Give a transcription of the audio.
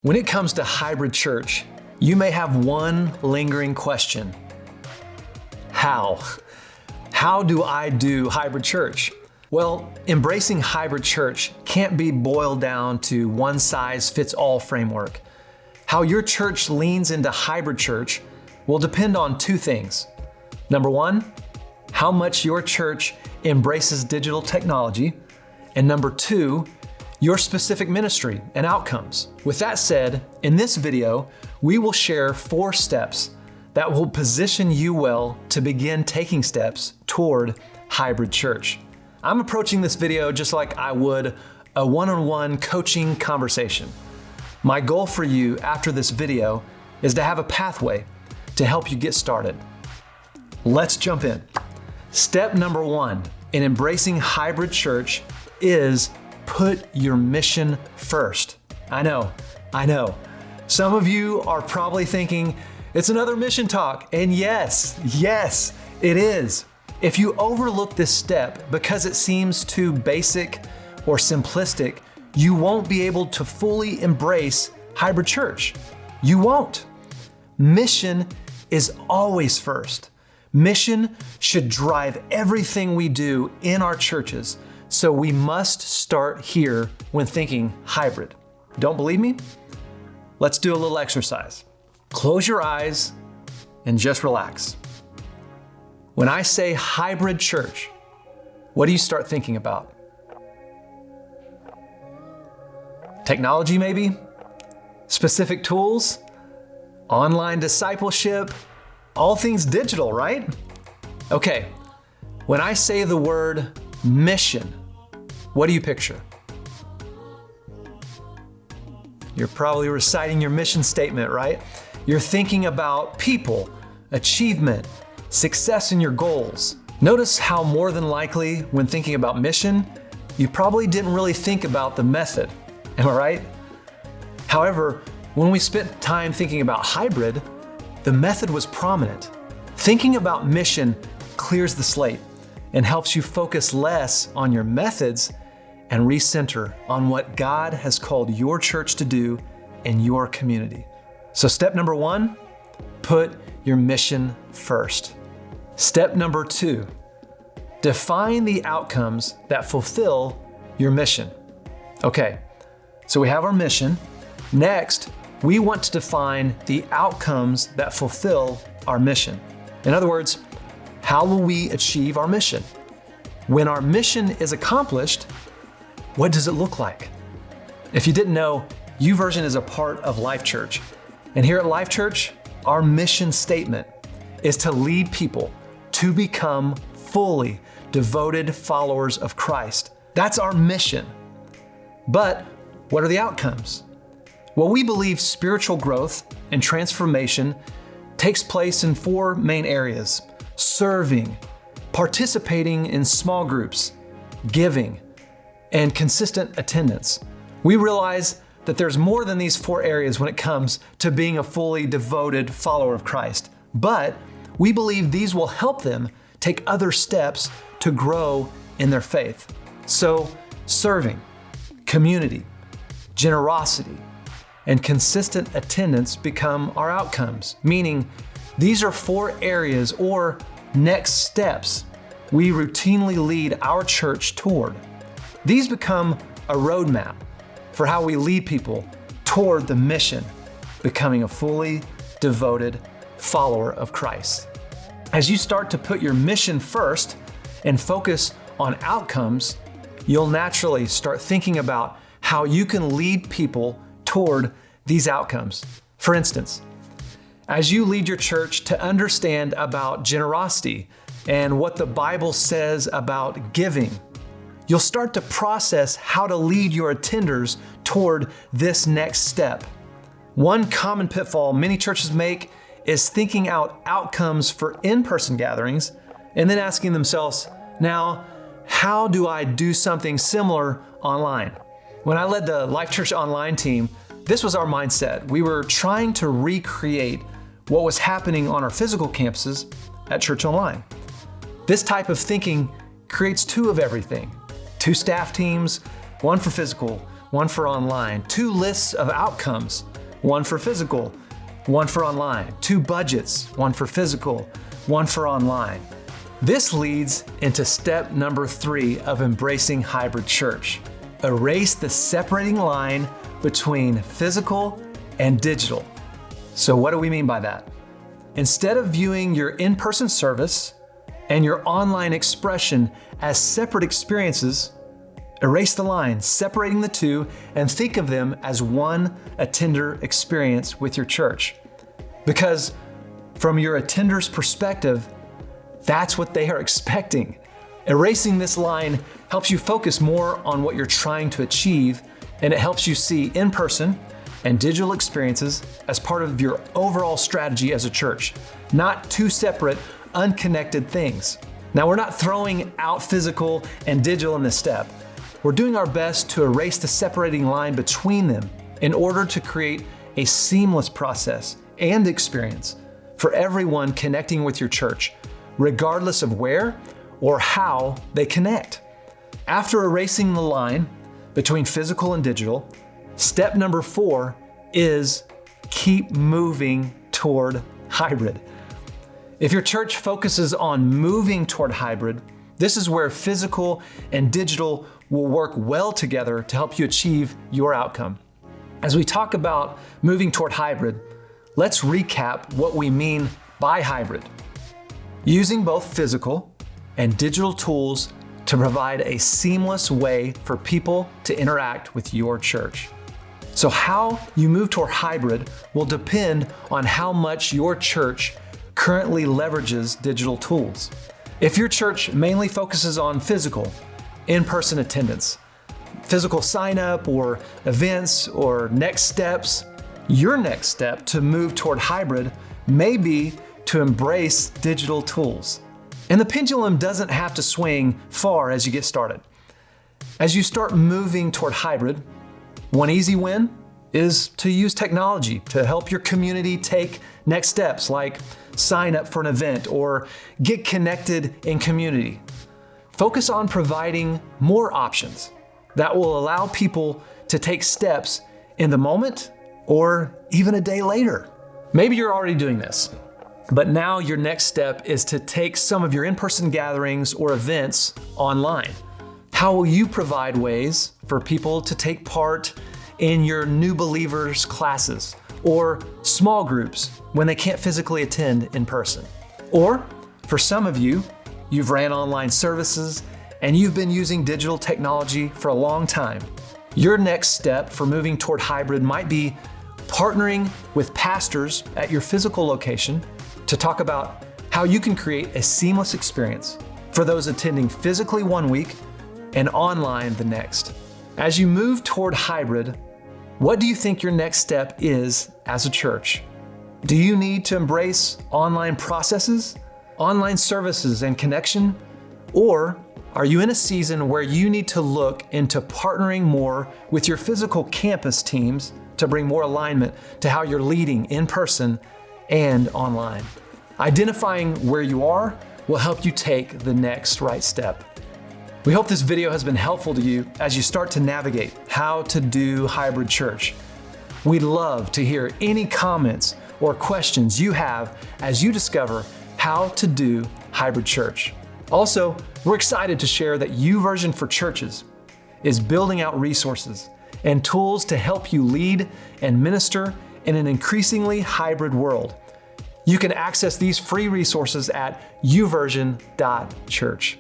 When it comes to hybrid church, you may have one lingering question. How? How do I do hybrid church? Well, embracing hybrid church can't be boiled down to one size fits all framework. How your church leans into hybrid church will depend on two things. Number one, how much your church embraces digital technology. And number two, your specific ministry and outcomes. With that said, in this video, we will share 4 steps that will position you well to begin taking steps toward hybrid church. I'm approaching this video just like I would a one-on-one coaching conversation. My goal for you after this video is to have a pathway to help you get started. Let's jump in. Step number 1 in embracing hybrid church is put your mission first. I know. Some of you are probably thinking, it's another mission talk. And yes, it is. If you overlook this step because it seems too basic or simplistic, you won't be able to fully embrace hybrid church. You won't. Mission is always first. Mission should drive everything we do in our churches. So we must start here when thinking hybrid. Don't believe me? Let's do a little exercise. Close your eyes and just relax. When I say hybrid church, what do you start thinking about? Technology maybe? Specific tools? Online discipleship? All things digital, right? Okay, when I say the word mission, what do you picture? You're probably reciting your mission statement, right? You're thinking about people, achievement, success in your goals. Notice how more than likely when thinking about mission, you probably didn't really think about the method. Am I right? However, when we spent time thinking about hybrid, the method was prominent. Thinking about mission clears the slate and helps you focus less on your methods and recenter on what God has called your church to do in your community. So step number 1, put your mission first. Step number 2, define the outcomes that fulfill your mission. Okay, so we have our mission. Next, we want to define the outcomes that fulfill our mission. In other words, how will we achieve our mission? When our mission is accomplished, what does it look like? If you didn't know, YouVersion is a part of Life.Church. And here at Life.Church, our mission statement is to lead people to become fully devoted followers of Christ. That's our mission. But what are the outcomes? Well, we believe spiritual growth and transformation takes place in 4 main areas: serving, participating in small groups, giving, and consistent attendance. We realize that there's more than these 4 areas when it comes to being a fully devoted follower of Christ, but we believe these will help them take other steps to grow in their faith. So, serving, community, generosity, and consistent attendance become our outcomes, meaning these are 4 areas or next steps we routinely lead our church toward. These become a roadmap for how we lead people toward the mission, becoming a fully devoted follower of Christ. As you start to put your mission first and focus on outcomes, you'll naturally start thinking about how you can lead people toward these outcomes. For instance, as you lead your church to understand about generosity and what the Bible says about giving, you'll start to process how to lead your attenders toward this next step. One common pitfall many churches make is thinking out outcomes for in-person gatherings and then asking themselves, now, how do I do something similar online? When I led the Life.Church online team, this was our mindset. We were trying to recreate what was happening on our physical campuses at Church Online. This type of thinking creates 2 of everything. 2 staff teams, 1 for physical, 1 for online, 2 lists of outcomes, one for physical, one for online, 2 budgets, one for physical, one for online. This leads into step number 3 of embracing hybrid church. Erase the separating line between physical and digital. So what do we mean by that? Instead of viewing your in-person service and your online expression as separate experiences, erase the line, separating the two, and think of them as one attender experience with your church. Because from your attender's perspective, that's what they are expecting. Erasing this line helps you focus more on what you're trying to achieve, and it helps you see in-person and digital experiences as part of your overall strategy as a church, not 2 separate, unconnected things. Now, we're not throwing out physical and digital in this step. We're doing our best to erase the separating line between them in order to create a seamless process and experience for everyone connecting with your church, regardless of where or how they connect. After erasing the line between physical and digital, step number 4 is keep moving toward hybrid. If your church focuses on moving toward hybrid, this is where physical and digital will work well together to help you achieve your outcome. As we talk about moving toward hybrid, let's recap what we mean by hybrid. Using both physical and digital tools to provide a seamless way for people to interact with your church. So how you move toward hybrid will depend on how much your church currently leverages digital tools. If your church mainly focuses on physical, in-person attendance, physical sign-up or events or next steps, your next step to move toward hybrid may be to embrace digital tools. And the pendulum doesn't have to swing far as you get started. As you start moving toward hybrid, one easy win is to use technology to help your community take next steps, like sign up for an event or get connected in community. Focus on providing more options that will allow people to take steps in the moment or even a day later. Maybe you're already doing this, but now your next step is to take some of your in-person gatherings or events online. How will you provide ways for people to take part in your new believers classes or small groups when they can't physically attend in person? Or for some of you, you've ran online services and you've been using digital technology for a long time. Your next step for moving toward hybrid might be partnering with pastors at your physical location to talk about how you can create a seamless experience for those attending physically one week and online the next. As you move toward hybrid, what do you think your next step is as a church? Do you need to embrace online processes, online services and connection? Or are you in a season where you need to look into partnering more with your physical campus teams to bring more alignment to how you're leading in person and online? Identifying where you are will help you take the next right step. We hope this video has been helpful to you as you start to navigate how to do hybrid church. We'd love to hear any comments or questions you have as you discover how to do hybrid church. Also, we're excited to share that YouVersion for Churches is building out resources and tools to help you lead and minister in an increasingly hybrid world. You can access these free resources at youversion.church.